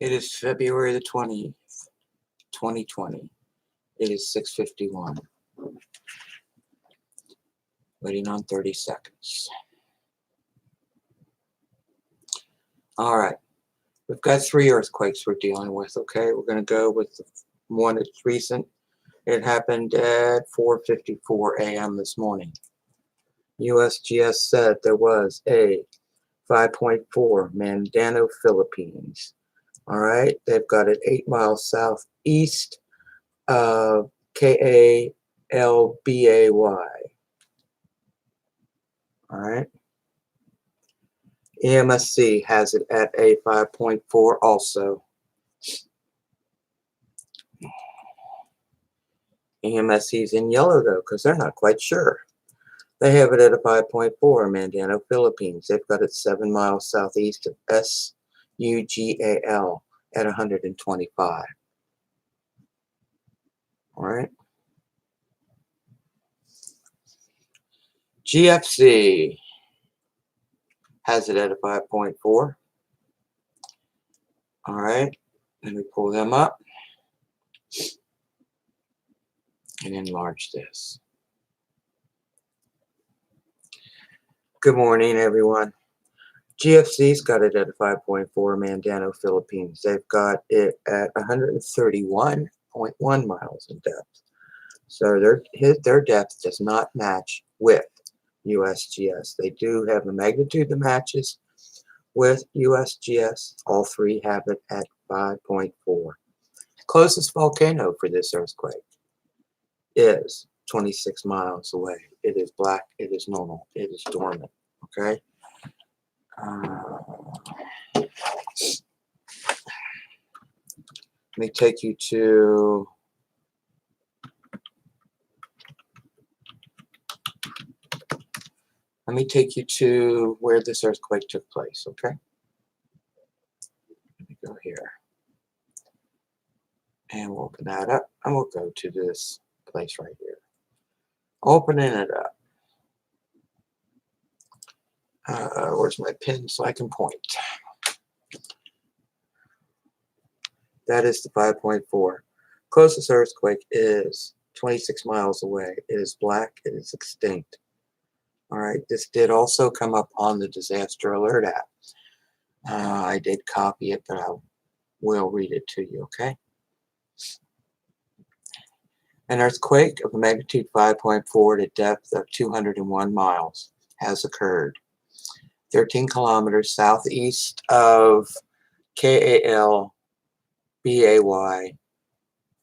It is February the 20th, 2020. It is 6:51. Waiting on 30 seconds. All right. We've got 3 earthquakes we're dealing with, okay? We're going to go with the one that's recent. It happened at 4:54 a.m. this morning. USGS said there was a 5.4 Mindanao, Philippines. All right, they've got it 8 miles southeast of Kalbay. All right. EMSC has it at a 5.4 also. EMSC's in yellow though, because they're not quite sure. They have it at a 5.4 Mindanao, Philippines. They've got it 7 miles southeast of SUGAL at 125. All right. GFC has it at a 5.4. All right. Let me pull them up and enlarge this. Good morning, everyone. GFC's got it at a 5.4 Mindanao, Philippines. They've got it at 131.1 miles in depth. So their depth does not match with USGS. They do have a magnitude that matches with USGS. All 3 have it at 5.4. Closest volcano for this earthquake is 26 miles away. It is black. It is normal. It is dormant. Okay. Let me take you to where this earthquake took place, okay? Let me go here. And we'll open that up. And we'll go to this place right here. Opening it up. Where's my pen so I can point? That is the 5.4. Closest earthquake is 26 miles away. It is black. It is extinct. All right. This did also come up on the disaster alert app. I did copy it, but I will read it to you, okay? An earthquake of a magnitude 5.4 at a depth of 201 miles has occurred 13 kilometers southeast of Kalbay,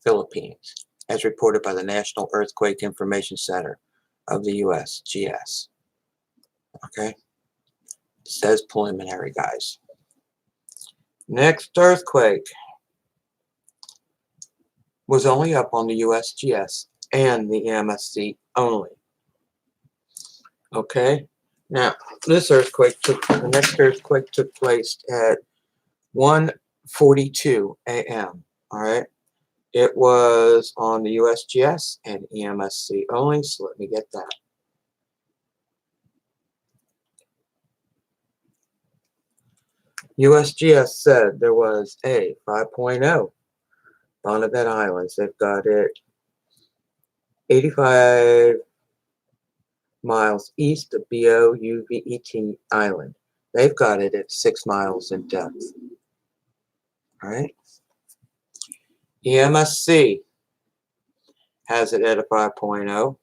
Philippines, as reported by the National Earthquake Information Center of the USGS. Okay? It says preliminary, guys. Next earthquake was only up on the USGS and the EMSC only. Okay? Now, the next earthquake took place at 1:42 a.m. All right? It was on the USGS and EMSC only, so let me get that. USGS said there was a 5.0 Bouvet Island. They've got it 85 miles east of Bouvet Island. They've got it at 6 miles in depth. All right. EMSC has it at a 5.0.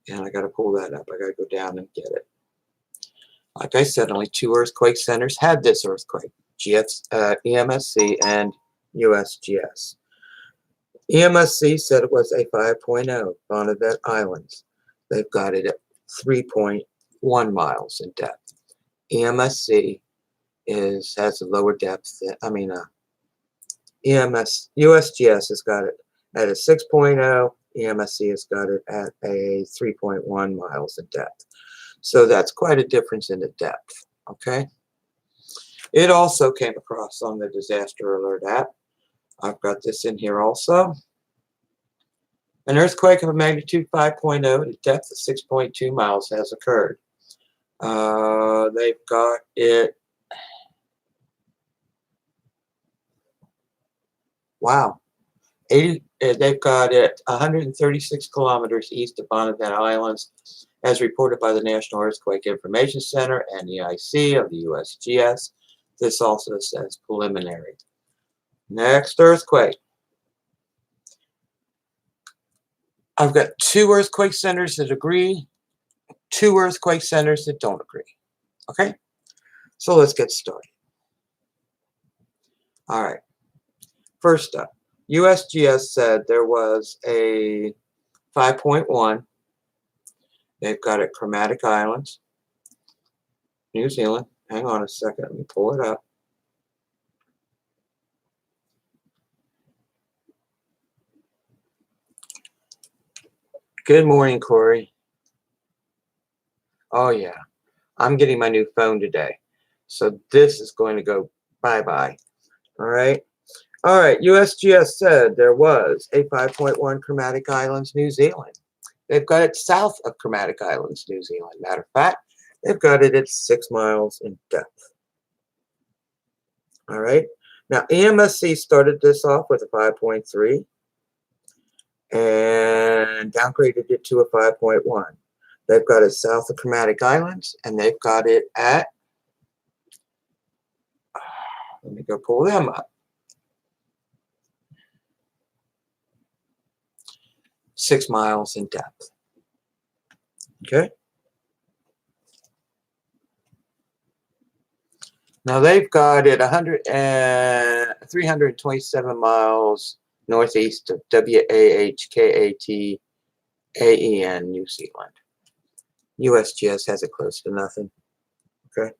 And I got to pull that up. I got to go down and get it. Like I said, only 2 earthquake centers had this earthquake, EMSC and USGS. EMSC said it was a 5.0 Bouvet Islands. They've got it at 3.1 miles in depth. EMSC has a lower depth. USGS has got it at a 6.0. EMSC has got it at a 3.1 miles in depth. So that's quite a difference in the depth, okay? It also came across on the disaster alert app. I've got this in here also. An earthquake of a magnitude 5.0 at a depth of 6.2 miles has occurred They've got it. Wow. They've got it 136 kilometers east of Bouvet Islands, as reported by the National Earthquake Information Center, NEIC of the USGS. This also says preliminary. Next earthquake. I've got 2 earthquake centers that agree, 2 earthquake centers that don't agree. Okay? So let's get started. All right. First up, USGS said there was a 5.1. They've got it Kermadec Islands, New Zealand. Hang on a second. Let me pull it up. Good morning, Corey. Oh, yeah. I'm getting my new phone today. So this is going to go bye-bye. All right. All right. USGS said there was a 5.1 Kermadec Islands, New Zealand. They've got it south of Kermadec Islands, New Zealand. Matter of fact, they've got it at 6 miles in depth. All right. Now, EMSC started this off with a 5.3 and downgraded it to a 5.1. They've got it south of Kermadec Islands, and they've got it at, let me go pull them up, 6 miles in depth. Okay. Now they've got it 327 miles northeast of WAHKATAEN, New Zealand. USGS has it close to nothing. Okay.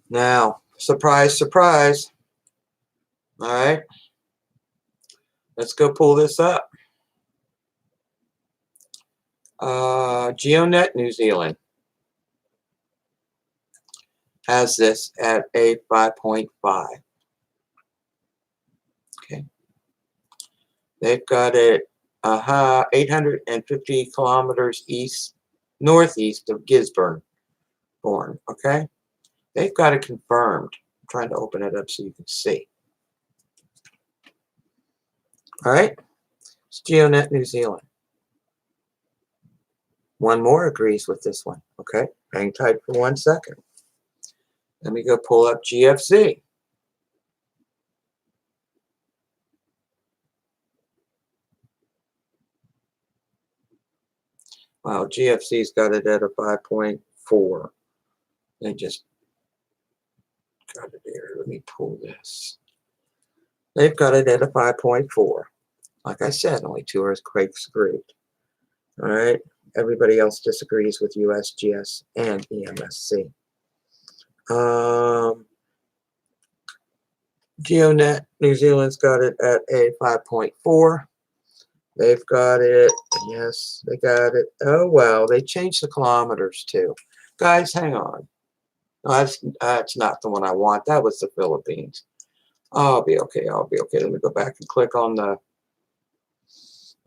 Now, surprise, surprise. All right. Let's go pull this up. GeoNet New Zealand has this at a 5.5. Okay. They've got it 850 kilometers northeast of Gisborne. Okay. They've got it confirmed. I'm trying to open it up so you can see. All right. It's GeoNet New Zealand. One more agrees with this one. Okay. Hang tight for 1 second. Let me go pull up GFC. Wow, GFC's got it at a 5.4. They just got it here. Let me pull this. They've got it at a 5.4. Like I said, only 2 earthquakes agreed. All right. Everybody else disagrees with USGS and EMSC. GeoNet New Zealand's got it at a 5.4. They've got it. Yes, they got it. Oh, well, they changed the kilometers too. Guys, hang on. No, that's not the one I want. That was the Philippines. I'll be okay. I'll be okay. Let me go back and click on the.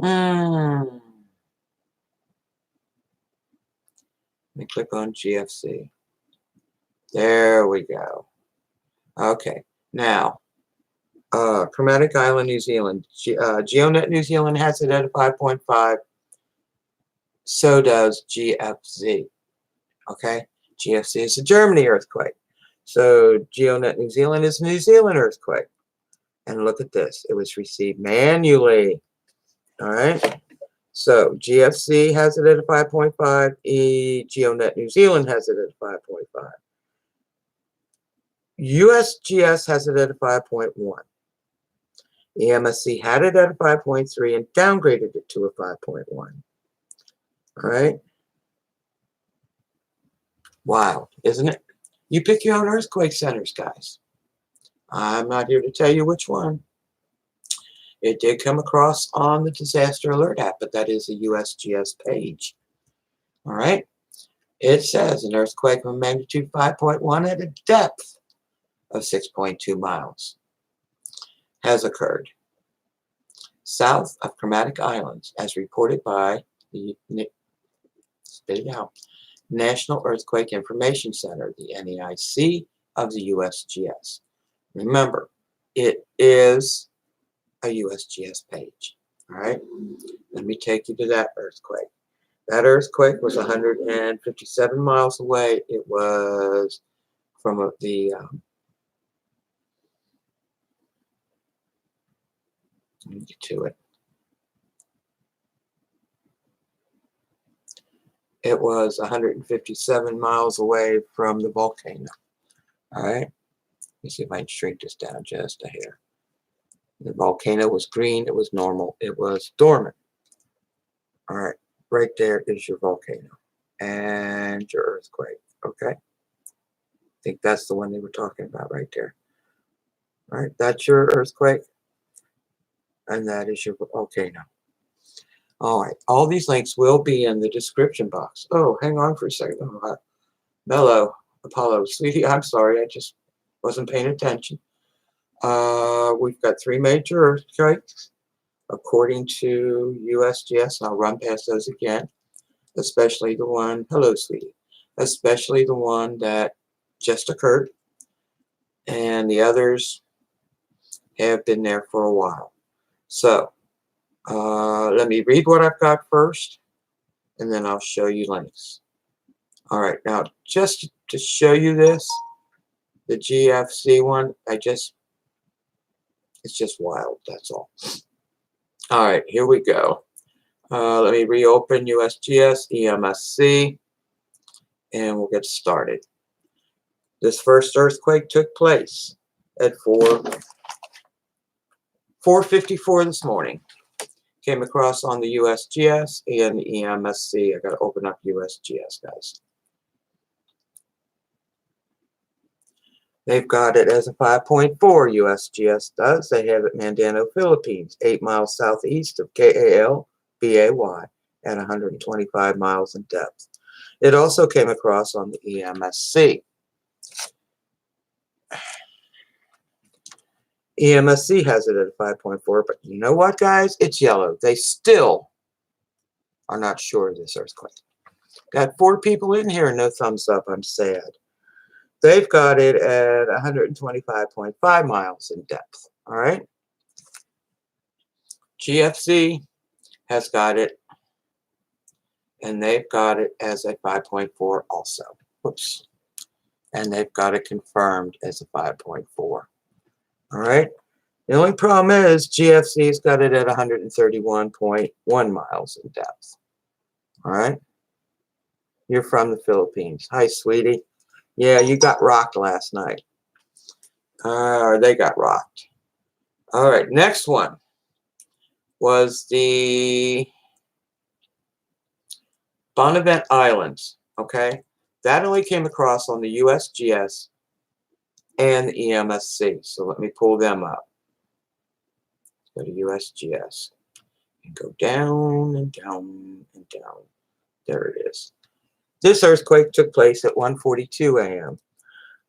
Let me click on GFC. There we go. Okay. Now, Kermadec Island, New Zealand. GeoNet New Zealand has it at a 5.5. So does GFZ. Okay. GFC is a Germany earthquake. So GeoNet New Zealand is a New Zealand earthquake. And look at this. It was received manually. All right. So GFC has it at a 5.5. GeoNet New Zealand has it at a 5.5. USGS has it at a 5.1. EMSC had it at a 5.3 and downgraded it to a 5.1. All right. Wow, isn't it? You pick your own earthquake centers, guys. I'm not here to tell you which one. It did come across on the Disaster Alert app, but that is a USGS page. All right. It says an earthquake of magnitude 5.1 at a depth of 6.2 miles has occurred south of Kermadec Islands, as reported by the spit it out. National Earthquake Information Center, the NEIC of the USGS. Remember, it is a USGS page. All right, let me take you to that earthquake. That earthquake was 157 miles away. It was from let me get to it. It was 157 miles away from the volcano. All right, let me see if I can shrink this down just a hair. The volcano was green. It was normal. It was dormant. All right, right there is your volcano and your earthquake. Okay, I think that's the one they were talking about right there. All right, that's your earthquake, and that is your volcano. All right, all these links will be in the description box. Oh, hang on for a second. Oh, Mellow, Apollo, sweetie, I'm sorry, I just wasn't paying attention. We've got 3 major earthquakes according to USGS. I'll run past those again, especially the one, hello, sweetie, especially the one that just occurred, and the others have been there for a while. So let me read what I've got first, and then I'll show you links. All right, now just to show you this, the GFC one, it's just wild, that's all. All right, here we go. Let me reopen USGS, EMSC, and we'll get started. This first earthquake took place at 4:54 this morning. Came across on the USGS and EMSC. I got to open up USGS, guys. They've got it as a 5.4, USGS does. They have it Mindanao, Philippines, 8 miles southeast of Kalbay at 125 miles in depth. It also came across on the EMSC. EMSC has it at a 5.4, but you know what, guys? It's yellow. They still are not sure of this earthquake. Got 4 people in here and no thumbs up. I'm sad. They've got it at 125.5 miles in depth. All right. GFC has got it, and they've got it as a 5.4 also. Whoops. And they've got it confirmed as a 5.4. All right. The only problem is GFC's got it at 131.1 miles in depth. All right. You're from the Philippines. Hi, sweetie. Yeah, you got rocked last night. Or they got rocked. All right, next one was the Bouvet Islands. Okay, that only came across on the USGS and the EMSC. So let me pull them up. Go to USGS and go down and down and down. There it is. This earthquake took place at 1:42 a.m.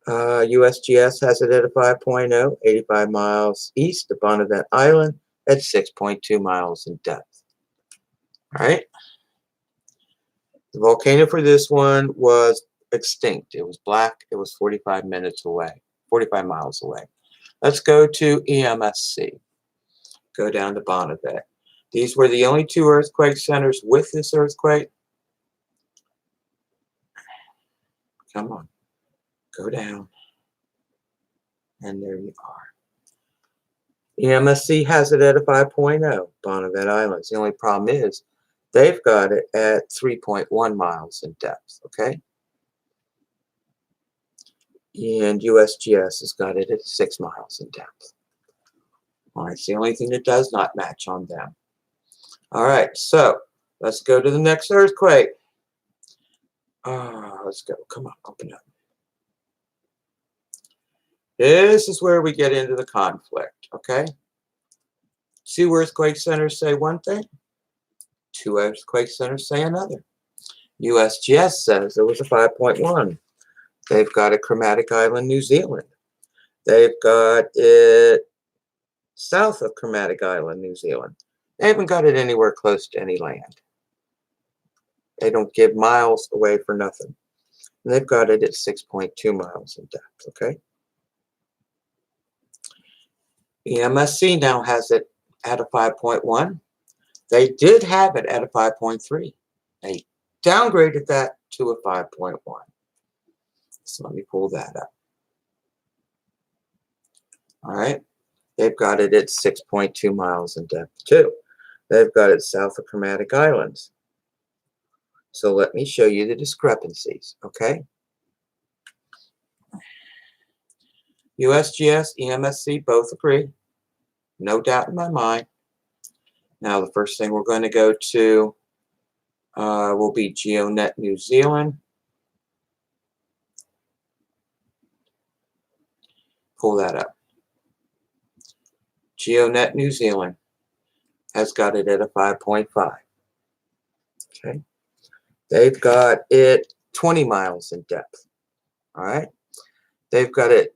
USGS has it at a 5.0, 85 miles east of Bouvet Island at 6.2 miles in depth. All right. The volcano for this one was extinct. It was black. It was 45 minutes away, 45 miles away. Let's go to EMSC. Go down to Bouvet. These were the only 2 earthquake centers with this earthquake. Come on, go down, and there you are. EMSC has it at a 5.0, Bouvet Islands. The only problem is they've got it at 3.1 miles in depth, okay? And USGS has got it at 6 miles in depth. All right, it's the only thing that does not match on them. All right, so let's go to the next earthquake. Let's go. Come on, open up. This is where we get into the conflict, okay? 2 earthquake centers say one thing. 2 earthquake centers say another. USGS says it was a 5.1. They've got it Kermadec Island, New Zealand. They've got it south of Kermadec Island, New Zealand. They haven't got it anywhere close to any land. They don't give miles away for nothing. And they've got it at 6.2 miles in depth, okay? EMSC now has it at a 5.1. They did have it at a 5.3. They downgraded that to a 5.1. So let me pull that up. All right. They've got it at 6.2 miles in depth too. They've got it south of Kermadec Islands. So let me show you the discrepancies, okay? USGS, EMSC both agree. No doubt in my mind. Now the first thing we're going to go to will be GeoNet New Zealand. Pull that up. GeoNet New Zealand has got it at a 5.5. Okay. They've got it 20 miles in depth. All right. They've got it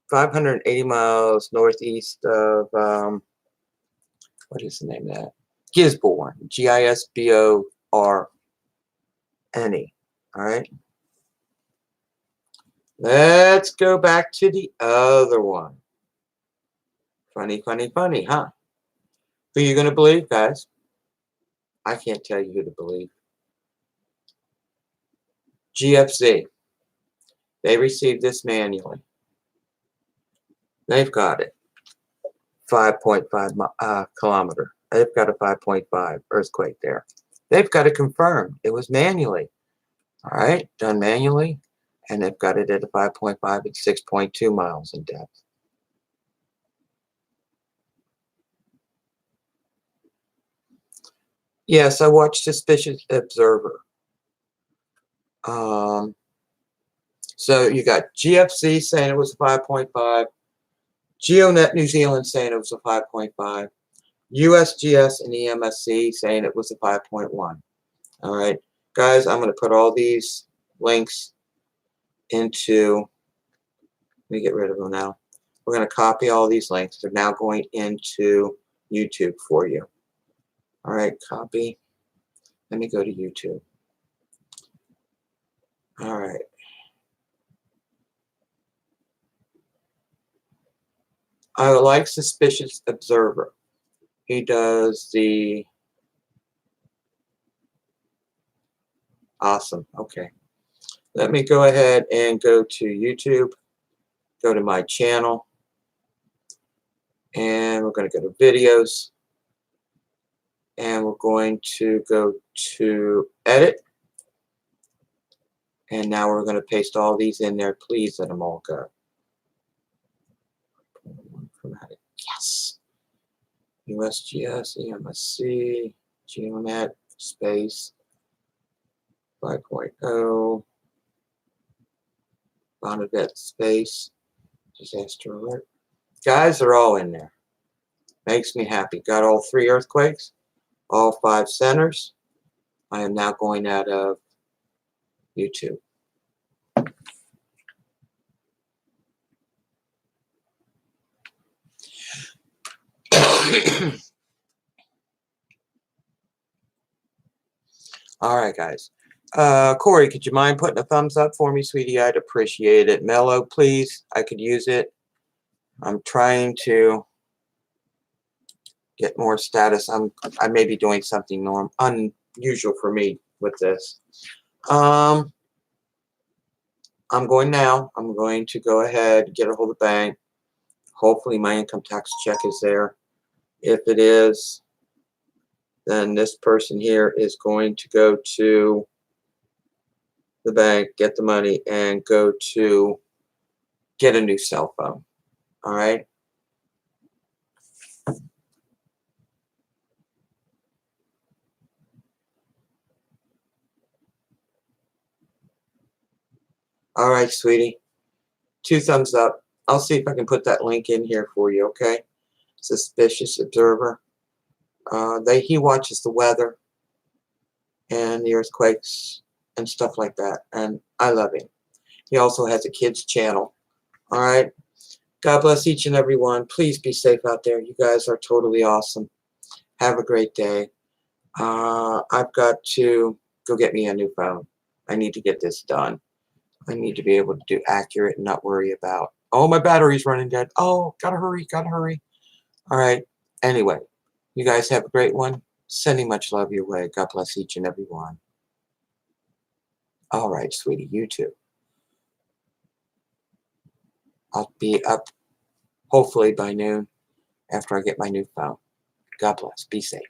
580 miles northeast of, what is the name of that? Gisborne. Gisborne. All right. Let's go back to the other one. Funny, funny, funny, huh? Who are you going to believe, guys? I can't tell you who to believe. GFZ. They received this manually. They've got it. 5.5 kilometer. They've got a 5.5 earthquake there. They've got it confirmed. It was manually. All right, done manually. And they've got it at a 5.5 at 6.2 miles in depth. Yes, I watched Suspicious Observer. So you got GFC saying it was a 5.5. GeoNet New Zealand saying it was a 5.5. USGS and EMSC saying it was a 5.1. All right, guys, I'm going to put all these links into, let me get rid of them now. We're going to copy all these links. They're now going into YouTube for you. All right, copy. Let me go to YouTube. All right. I like Suspicious Observer. He does the... Awesome. Okay. Let me go ahead and go to YouTube. Go to my channel. And we're going to go to videos. And we're going to go to edit. And now we're going to paste all these in there. Please let them all go. Yes. USGS, EMSC, GeoNet, space, 5.0, Bouvet space, disaster alert. Guys, they're all in there. Makes me happy. Got all 3 earthquakes, all 5 centers. I am now going out of YouTube. All right, guys. Corey, could you mind putting a thumbs up for me, sweetie? I'd appreciate it. Mello, please. I could use it. I'm trying to get more status. I may be doing something unusual for me with this. I'm going now. I'm going to go ahead, get a hold of the bank. Hopefully my income tax check is there. If it is, then this person here is going to go to the bank, get the money, and go to get a new cell phone. All right. All right, sweetie. 2 thumbs up. I'll see if I can put that link in here for you, okay? Suspicious Observer. He watches the weather and the earthquakes and stuff like that, and I love him. He also has a kids channel. All right. God bless each and every one. Please be safe out there. You guys are totally awesome. Have a great day. I've got to go get me a new phone. I need to get this done. I need to be able to do accurate and not worry about, oh, my battery's running dead. Oh, gotta hurry, gotta hurry. All right. Anyway, you guys have a great one. Sending much love your way. God bless each and every one. All right, sweetie, you too. I'll be up hopefully by noon after I get my new phone. God bless. Be safe.